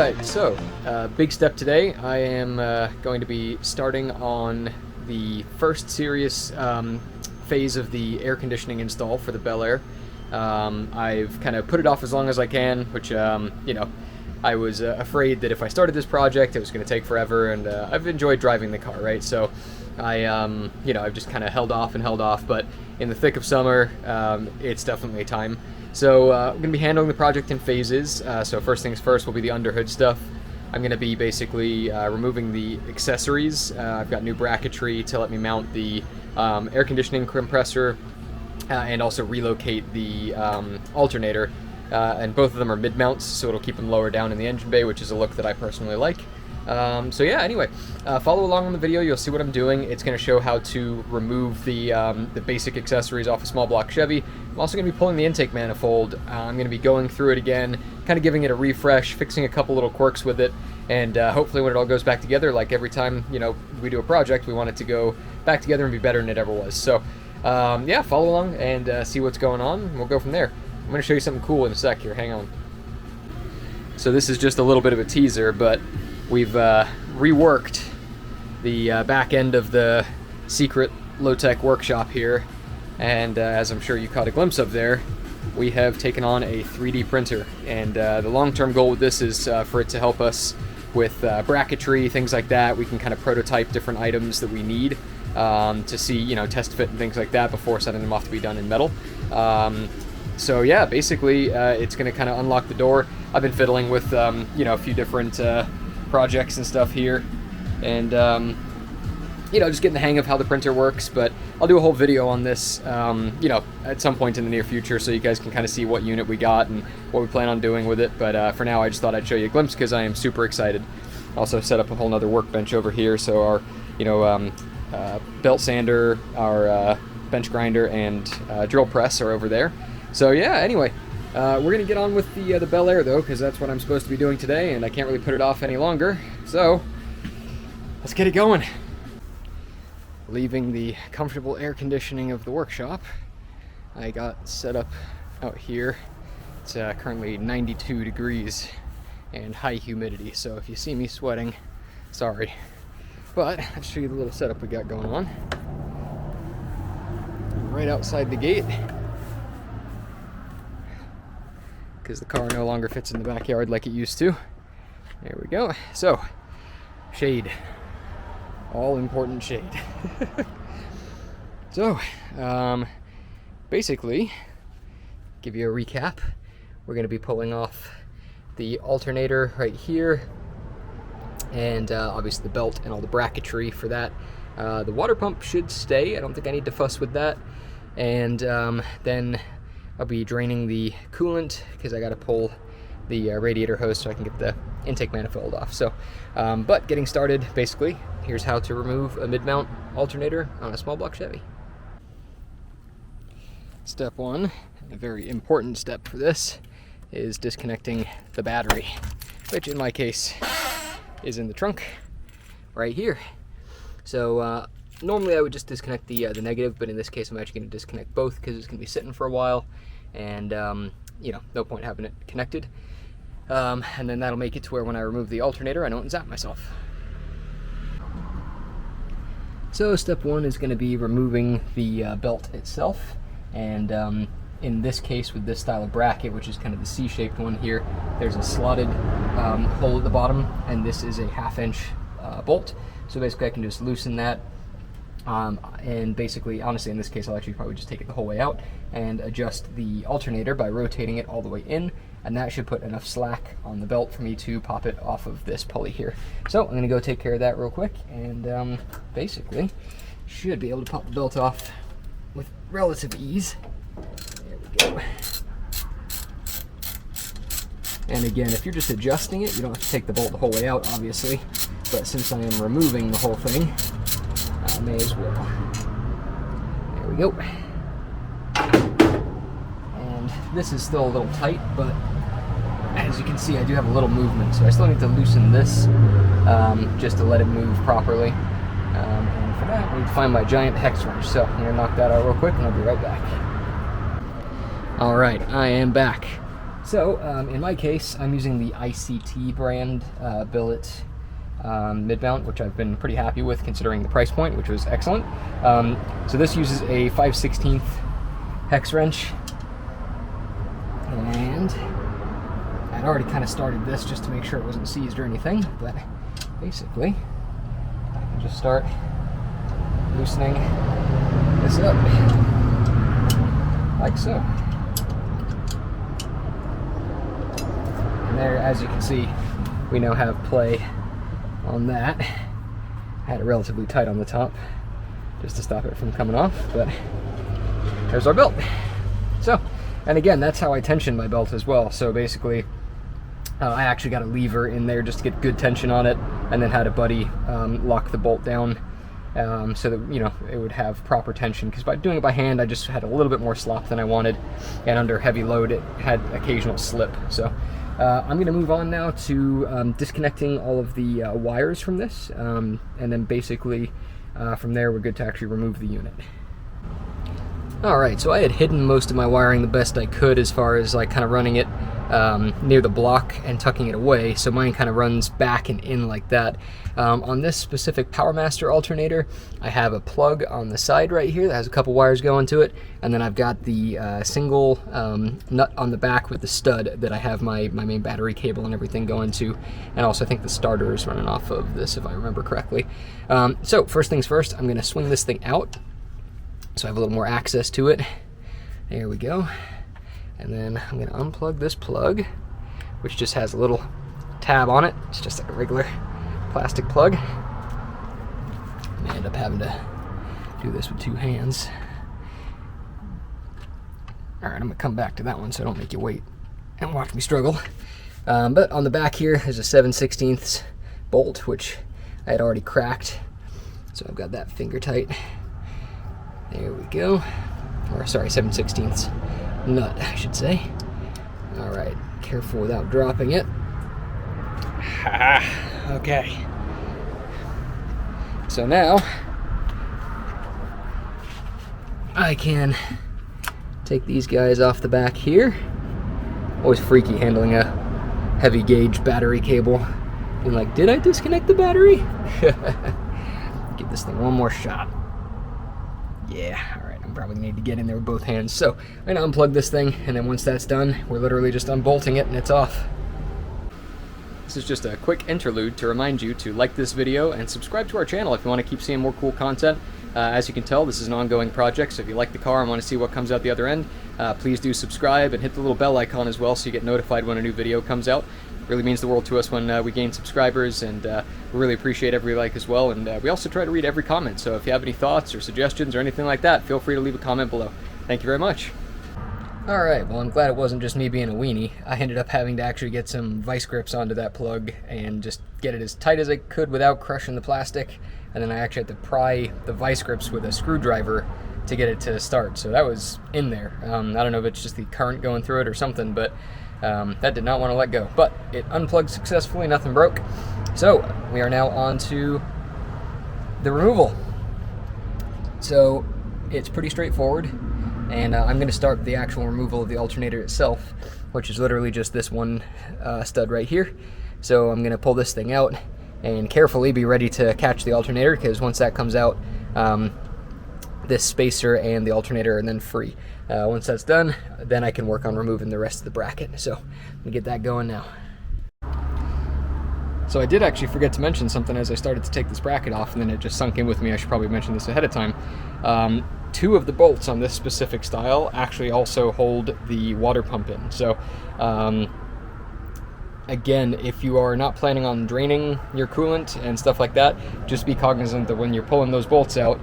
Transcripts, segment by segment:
Alright, so, big step today. I am going to be starting on the first serious phase of the air conditioning install for the Belair. I've kind of put it off as long as I can, which, you know, I was afraid that if I started this project, it was going to take forever, and I've enjoyed driving the car, right? So I, you know, I've just kind of held off, but in the thick of summer, it's definitely time. So I'm going to be handling the project in phases. So first things first will be the underhood stuff. I'm going to be basically removing the accessories. I've got new bracketry to let me mount the air conditioning compressor and also relocate the alternator. And both of them are mid-mounts, so it'll keep them lower down in the engine bay, which is a look that I personally like. So yeah, anyway, follow along on the video. You'll see what I'm doing. It's going to show how to remove the basic accessories off a small block Chevy. I'm also going to be pulling the intake manifold. I'm going to be going through it again, kind of giving it a refresh, fixing a couple little quirks with it, and hopefully when it all goes back together, like every time, you know, we do a project, we want it to go back together and be better than it ever was. So yeah, follow along and see what's going on, and we'll go from there. I'm going to show you something cool in a sec here. Hang on. So this is just a little bit of a teaser, but we've reworked the back end of the secret low-tech workshop here, and as I'm sure you caught a glimpse of there, we have taken on a 3D printer, and the long-term goal with this is for it to help us with bracketry, things like that. We can kind of prototype different items that we need to see, you know, test fit and things like that before sending them off to be done in metal. So yeah, basically it's going to kind of unlock the door. I've been fiddling with you know, a few different projects and stuff here, and you know, just getting the hang of how the printer works. But I'll do a whole video on this, you know, at some point in the near future, so you guys can kind of see what unit we got and what we plan on doing with it. But for now, I just thought I'd show you a glimpse because I am super excited. Also set up a whole nother workbench over here, so our, you know, belt sander, our bench grinder, and drill press are over there. So yeah, anyway, we're gonna get on with the Belair though, because that's what I'm supposed to be doing today, and I can't really put it off any longer. So let's get it going. Leaving the comfortable air conditioning of the workshop, I got set up out here. It's currently 92 degrees and high humidity, so if you see me sweating, sorry. But I'll show you the little setup we got going on. Right outside the gate, because the car no longer fits in the backyard like it used to. There we go. So, shade. All important shade. So, basically, give you a recap. We're going to be pulling off the alternator right here, and obviously the belt and all the bracketry for that. The water pump should stay. I don't think I need to fuss with that. And then I'll be draining the coolant because I got to pull the radiator hose so I can get the intake manifold off. So, but getting started, basically, here's how to remove a mid-mount alternator on a small block Chevy. Step one, a very important step for this, is disconnecting the battery, which in my case is in the trunk right here. So normally I would just disconnect the negative, but in this case I'm actually going to disconnect both because it's going to be sitting for a while, and you know, no point having it connected. And then that'll make it to where when I remove the alternator, I don't zap myself. So step one is going to be removing the belt itself, and in this case with this style of bracket, which is kind of the C-shaped one here, there's a slotted hole at the bottom, and this is a 1/2 inch bolt. So basically I can just loosen that, and basically, honestly, in this case I'll actually probably just take it the whole way out and adjust the alternator by rotating it all the way in, and that should put enough slack on the belt for me to pop it off of this pulley here. So I'm going to go take care of that real quick, and basically should be able to pop the belt off with relative ease. There we go. And again, if you're just adjusting it, you don't have to take the bolt the whole way out, obviously, but since I am removing the whole thing, I may as well. There we go. And this is still a little tight, but as you can see, I do have a little movement, so I still need to loosen this just to let it move properly. And for that, I need to find my giant hex wrench, so I'm going to knock that out real quick, and I'll be right back. Alright, I am back. So in my case, I'm using the ICT brand billet mid-mount, which I've been pretty happy with considering the price point, which was excellent. So this uses a 5/16 hex wrench, and I'd already kind of started this just to make sure it wasn't seized or anything, but basically I can just start loosening this up like so. And there, as you can see, we now have play on that. I had it relatively tight on the top just to stop it from coming off, but there's our belt. So, and again, that's how I tension my belt as well. So basically, I actually got a lever in there just to get good tension on it, and then had a buddy lock the bolt down so that, you know, it would have proper tension, because by doing it by hand I just had a little bit more slop than I wanted, and under heavy load it had occasional slip. So I'm going to move on now to disconnecting all of the wires from this, and then basically from there we're good to actually remove the unit. Alright, so I had hidden most of my wiring the best I could as far as like kind of running it near the block and tucking it away, so mine kind of runs back and in like that. On this specific PowerMaster alternator, I have a plug on the side right here that has a couple wires going to it, and then I've got the single nut on the back with the stud that I have my main battery cable and everything going to, and also I think the starter is running off of this if I remember correctly. So first things first, I'm going to swing this thing out so I have a little more access to it. There we go. And then I'm going to unplug this plug, which just has a little tab on it. It's just like a regular plastic plug. I may end up having to do this with two hands. Alright, I'm going to come back to that one so I don't make you wait and watch me struggle. But on the back here is a 7/16 bolt, which I had already cracked. So I've got that finger tight. There we go. Or sorry, 7/16 nut, I should say. Alright, careful without dropping it. Okay. So now I can take these guys off the back here. Always freaky handling a heavy gauge battery cable. Being like, did I disconnect the battery? Give this thing one more shot. Yeah, alright, I'm probably gonna need to get in there with both hands. So I'm gonna unplug this thing, and then once that's done, we're literally just unbolting it and it's off. This is just a quick interlude to remind you to like this video and subscribe to our channel if you want to keep seeing more cool content. As you can tell, this is an ongoing project, so if you like the car and want to see what comes out the other end, please do subscribe and hit the little bell icon as well so you get notified when a new video comes out. It really means the world to us when we gain subscribers, and we really appreciate every like as well. And we also try to read every comment, so if you have any thoughts or suggestions or anything like that, feel free to leave a comment below. Thank you very much. Alright, well, I'm glad it wasn't just me being a weenie. I ended up having to actually get some vice grips onto that plug and just get it as tight as I could without crushing the plastic, and then I actually had to pry the vice grips with a screwdriver to get it to start, so that was in there. I don't know if it's just the current going through it or something, but that did not want to let go. But it unplugged successfully, nothing broke. So we are now on to the removal. So it's pretty straightforward, and I'm going to start the actual removal of the alternator itself, which is literally just this one stud right here. So I'm going to pull this thing out and carefully be ready to catch the alternator, because once that comes out, this spacer and the alternator are then free. Once that's done, then I can work on removing the rest of the bracket. So let me get that going now. So I did actually forget to mention something as I started to take this bracket off, and then it just sunk in with me. I should probably mention this ahead of time. Two of the bolts on this specific style actually also hold the water pump in. So again, if you are not planning on draining your coolant and stuff like that, just be cognizant that when you're pulling those bolts out,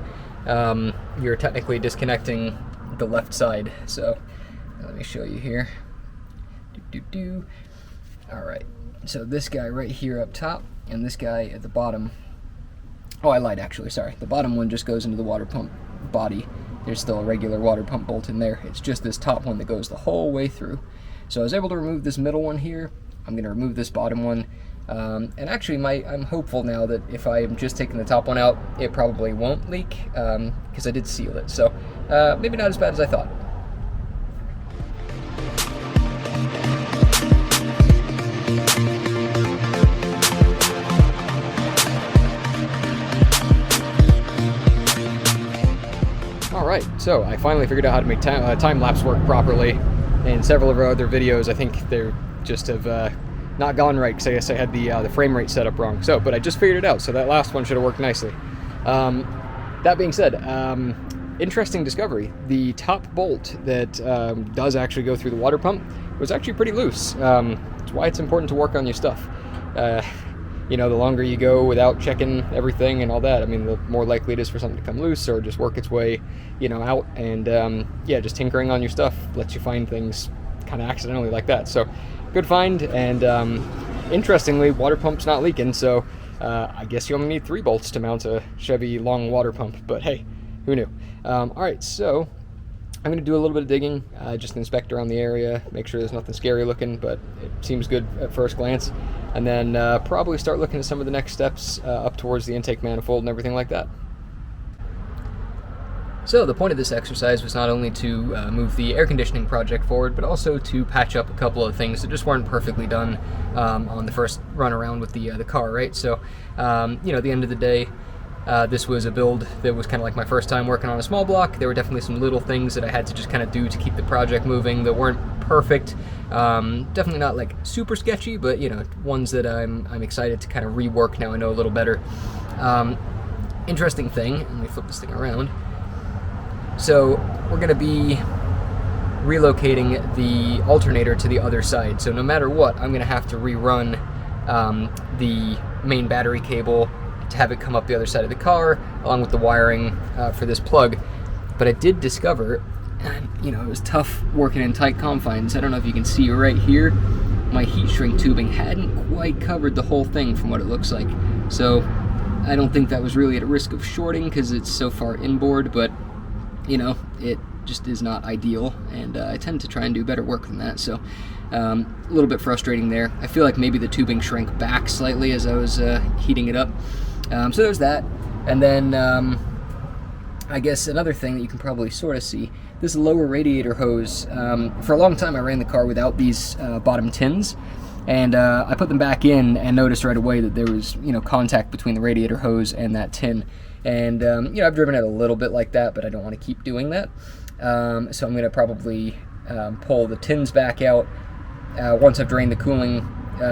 you're technically disconnecting the left side. So let me show you here. Alright, so this guy right here up top and this guy at the bottom. Oh, I lied actually, sorry. The bottom one just goes into the water pump body. There's still a regular water pump bolt in there. It's just this top one that goes the whole way through. So I was able to remove this middle one here. I'm going to remove this bottom one. And actually, I'm hopeful now that if I'm just taking the top one out, it probably won't leak, because I did seal it. So maybe not as bad as I thought. Alright, so I finally figured out how to make time-lapse work properly. In several of our other videos, I think they're just have not gone right, because I guess I had the frame rate set up wrong. So, but I just figured it out, so that last one should have worked nicely. That being said, interesting discovery. The top bolt that does actually go through the water pump was actually pretty loose. It's why it's important to work on your stuff. You know, the longer you go without checking everything and all that, I mean, the more likely it is for something to come loose or just work its way, you know, out. And yeah, just tinkering on your stuff lets you find things kind of accidentally like that. So, good find. And interestingly, water pump's not leaking, so I guess you only need 3 bolts to mount a Chevy long water pump. But hey, who knew? All right, so I'm going to do a little bit of digging, just inspect around the area, make sure there's nothing scary looking, but it seems good at first glance. And then probably start looking at some of the next steps up towards the intake manifold and everything like that. So the point of this exercise was not only to move the air conditioning project forward, but also to patch up a couple of things that just weren't perfectly done on the first run around with the car, right? So, you know, at the end of the day, this was a build that was kind of like my first time working on a small block. There were definitely some little things that I had to just kind of do to keep the project moving that weren't perfect. Definitely not like super sketchy, but you know, ones that I'm excited to kind of rework now I know a little better. Interesting thing, let me flip this thing around. So we're going to be relocating the alternator to the other side. So no matter what, I'm going to have to rerun the main battery cable to have it come up the other side of the car, along with the wiring for this plug. But I did discover, you know, it was tough working in tight confines. I don't know if you can see right here, my heat shrink tubing hadn't quite covered the whole thing from what it looks like. So I don't think that was really at risk of shorting because it's so far inboard, but you know, it just is not ideal, and I tend to try and do better work than that, so a little bit frustrating there. I feel like maybe the tubing shrank back slightly as I was heating it up. So there's that, and then I guess another thing that you can probably sort of see, this lower radiator hose, for a long time I ran the car without these bottom tins, and I put them back in and noticed right away that there was, you know, contact between the radiator hose and that tin. And, you know, I've driven it a little bit like that, but I don't want to keep doing that. So I'm going to probably pull the tins back out. Once I've drained the cooling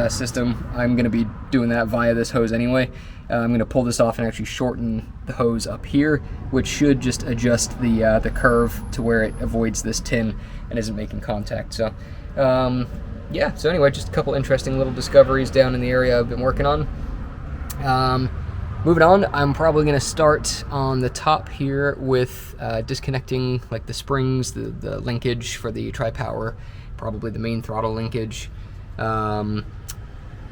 system, I'm going to be doing that via this hose anyway. I'm going to pull this off and actually shorten the hose up here, which should just adjust the curve to where it avoids this tin and isn't making contact. So, yeah, so anyway, just a couple interesting little discoveries down in the area I've been working on. Moving on, I'm probably going to start on the top here with disconnecting like the springs, the linkage for the tri-power, probably the main throttle linkage,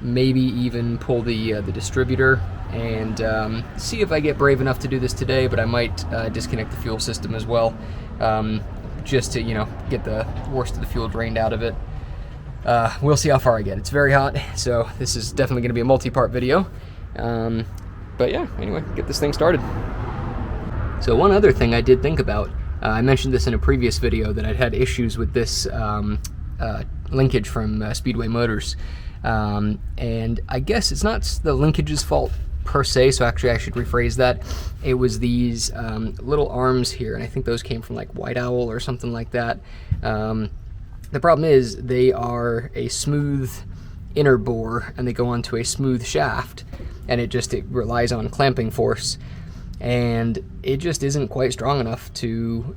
maybe even pull the distributor, and see if I get brave enough to do this today, but I might disconnect the fuel system as well, just to, you know, get the worst of the fuel drained out of it. We'll see how far I get. It's very hot, so this is definitely going to be a multi-part video. But yeah, anyway, get this thing started. So one other thing I did think about, I mentioned this in a previous video that I'd had issues with this linkage from Speedway Motors. And I guess it's not the linkage's fault per se, so actually I should rephrase that. It was these little arms here, and I think those came from like White Owl or something like that. The problem is they are a smooth inner bore, and they go onto a smooth shaft, and it relies on clamping force, and it just isn't quite strong enough to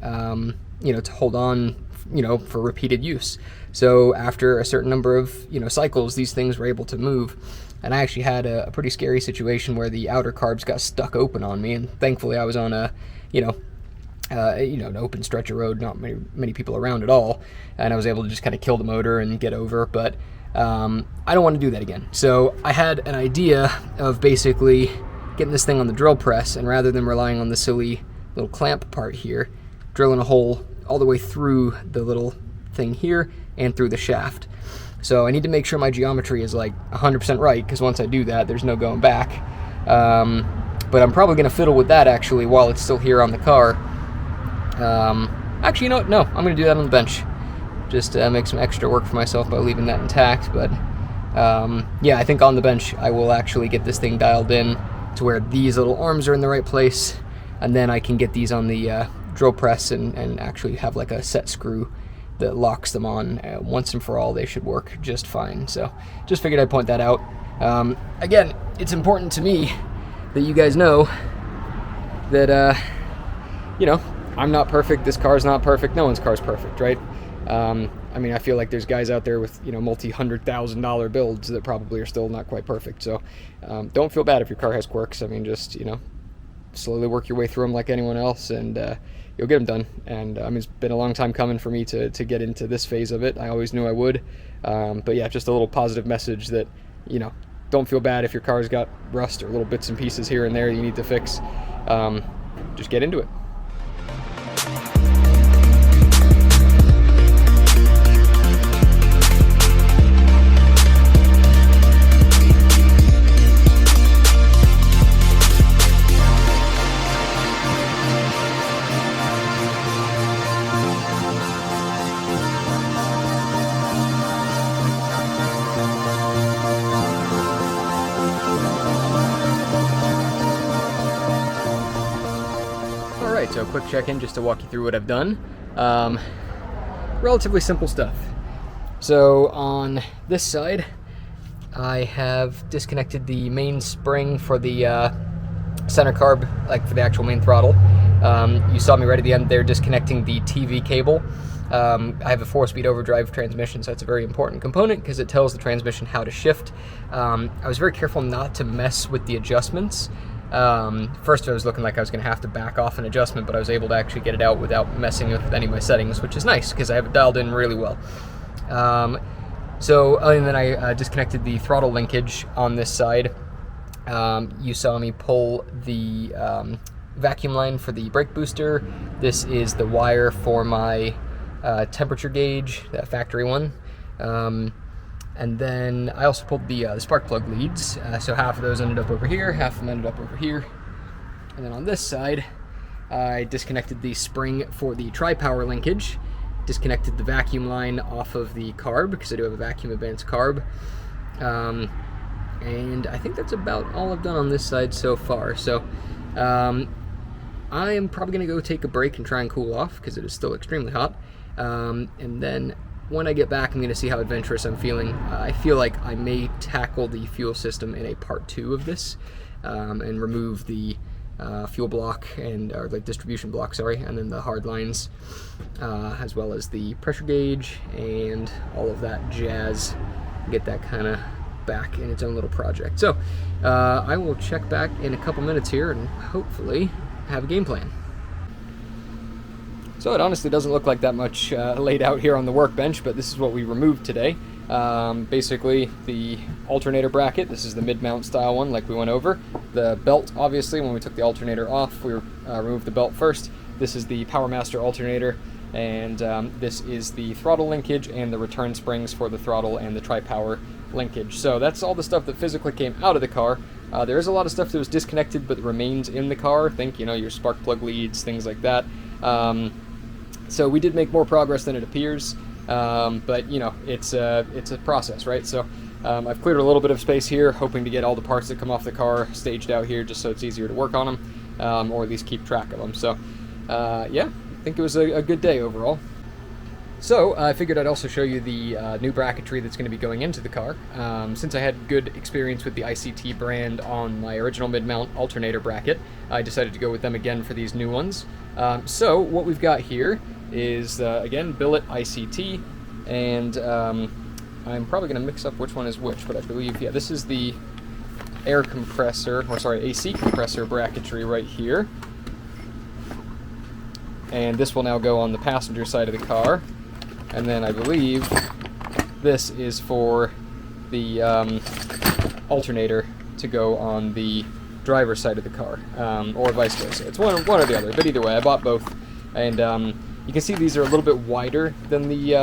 you know, to hold on, you know, for repeated use. So after a certain number of, you know, cycles, these things were able to move, and I actually had a pretty scary situation where the outer carbs got stuck open on me, and thankfully I was on a, you know, an open stretch of road, not many people around at all, and I was able to just kind of kill the motor and get over. But I don't want to do that again. So I had an idea of basically getting this thing on the drill press, and rather than relying on the silly little clamp part here, drilling a hole all the way through the little thing here and through the shaft. So I need to make sure my geometry is like 100% right, because once I do that, there's no going back. But I'm probably going to fiddle with that actually while it's still here on the car. Actually, you know what? No, I'm going to do that on the bench. Just make some extra work for myself by leaving that intact. But yeah, I think on the bench I will actually get this thing dialed in to where these little arms are in the right place, and then I can get these on the drill press and actually have like a set screw that locks them on. Once and for all, they should work just fine. So just figured I'd point that out. Again, it's important to me that you guys know that, you know, I'm not perfect, this car's not perfect, no one's car's perfect, right? I mean, I feel like there's guys out there with, you know, multi-$100,000 builds that probably are still not quite perfect. So don't feel bad if your car has quirks. I mean, just, you know, slowly work your way through them like anyone else, and you'll get them done. And I mean, it's been a long time coming for me to get into this phase of it. I always knew I would. But yeah, just a little positive message that, you know, don't feel bad if your car's got rust or little bits and pieces here and there you need to fix. Just get into it. So quick check-in just to walk you through what I've done. Relatively simple stuff. So on this side, I have disconnected the main spring for the center carb, like for the actual main throttle. You saw me right at the end there disconnecting the TV cable. I have a 4-speed overdrive transmission, so that's a very important component because it tells the transmission how to shift. I was very careful not to mess with the adjustments. First it was looking like I was going to have to back off an adjustment, but I was able to actually get it out without messing with any of my settings, which is nice because I have it dialed in really well. And then I disconnected the throttle linkage on this side. You saw me pull the vacuum line for the brake booster. This is the wire for my temperature gauge, that factory one. And then I also pulled the spark plug leads, so half of those ended up over here, half of them ended up over here. And then on this side, I disconnected the spring for the tri-power linkage, disconnected the vacuum line off of the carb, because I do have a vacuum advanced carb. And I think that's about all I've done on this side so far. So I am probably going to go take a break and try and cool off, because it is still extremely hot. And then when I get back, I'm going to see how adventurous I'm feeling. I feel like I may tackle the fuel system in a part 2 of this, and remove the fuel block or the distribution block, sorry, and then the hard lines, as well as the pressure gauge and all of that jazz. Get that kind of back in its own little project. So I will check back in a couple minutes here and hopefully have a game plan. So it honestly doesn't look like that much laid out here on the workbench, but this is what we removed today. Basically, the alternator bracket, this is the mid-mount style one like we went over. The belt, obviously, when we took the alternator off, we removed the belt first. This is the Power Master alternator, and this is the throttle linkage and the return springs for the throttle and the tri-power linkage. So that's all the stuff that physically came out of the car. There is a lot of stuff that was disconnected but remains in the car. Think, your spark plug leads, things like that. So we did make more progress than it appears, but it's a process, right? So I've cleared a little bit of space here, hoping to get all the parts that come off the car staged out here, just so it's easier to work on them, or at least keep track of them. So yeah, I think it was a good day overall. So I figured I'd also show you the new bracketry that's going to be going into the car. Since I had good experience with the ICT brand on my original mid-mount alternator bracket, I decided to go with them again for these new ones. So what we've got here is, again, billet ICT, and I'm probably going to mix up which one is which, but I believe, yeah, this is the AC compressor bracketry right here. And this will now go on the passenger side of the car. And then I believe this is for the alternator to go on the driver's side of the car, or vice versa. It's one or the other, but either way, I bought both. And you can see these are a little bit wider than the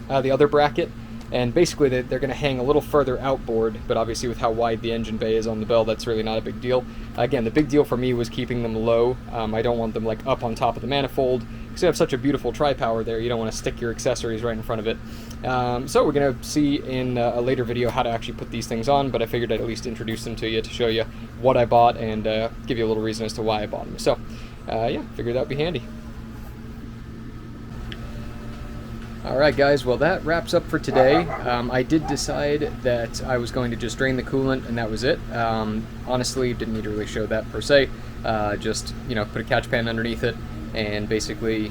other bracket, and basically they're going to hang a little further outboard, but obviously with how wide the engine bay is on the Belle, that's really not a big deal. Again, the big deal for me was keeping them low. I don't want them like up on top of the manifold, because you have such a beautiful tri-power there, you don't want to stick your accessories right in front of it. So we're going to see in a later video how to actually put these things on, but I figured I'd at least introduce them to you to show you what I bought and give you a little reason as to why I bought them. So yeah, figured that would be handy. Alright guys, well that wraps up for today. I did decide that I was going to just drain the coolant and that was it. Honestly, didn't need to really show that per se. Just, put a catch pan underneath it and basically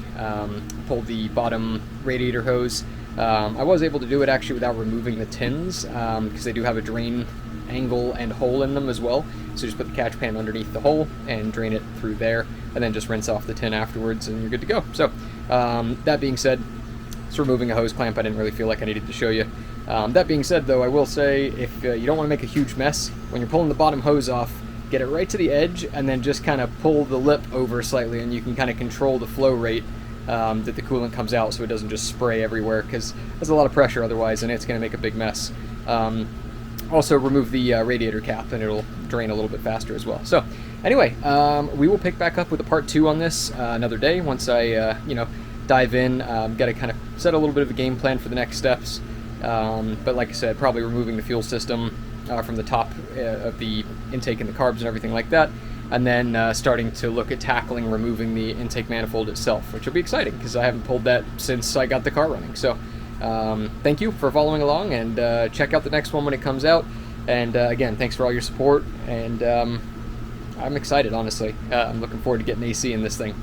pull the bottom radiator hose. I was able to do it actually without removing the tins, because they do have a drain angle and hole in them as well. So just put the catch pan underneath the hole and drain it through there, and then just rinse off the tin afterwards and you're good to go. So that being said, it's removing a hose clamp. I didn't really feel like I needed to show you. That being said though, I will say if you don't want to make a huge mess, when you're pulling the bottom hose off, get it right to the edge and then just kind of pull the lip over slightly, and you can kind of control the flow rate that the coolant comes out so it doesn't just spray everywhere, because there's a lot of pressure otherwise and it's going to make a big mess. Also remove the radiator cap and it'll drain a little bit faster as well. So anyway, we will pick back up with a part 2 on this another day once I dive in. Got to kind of set a little bit of a game plan for the next steps, but like I said, probably removing the fuel system from the top of the intake and the carbs and everything like that, and then starting to look at tackling removing the intake manifold itself, which will be exciting because I haven't pulled that since I got the car running. So thank you for following along, and check out the next one when it comes out. And again, thanks for all your support, and I'm excited, honestly. I'm looking forward to getting AC in this thing.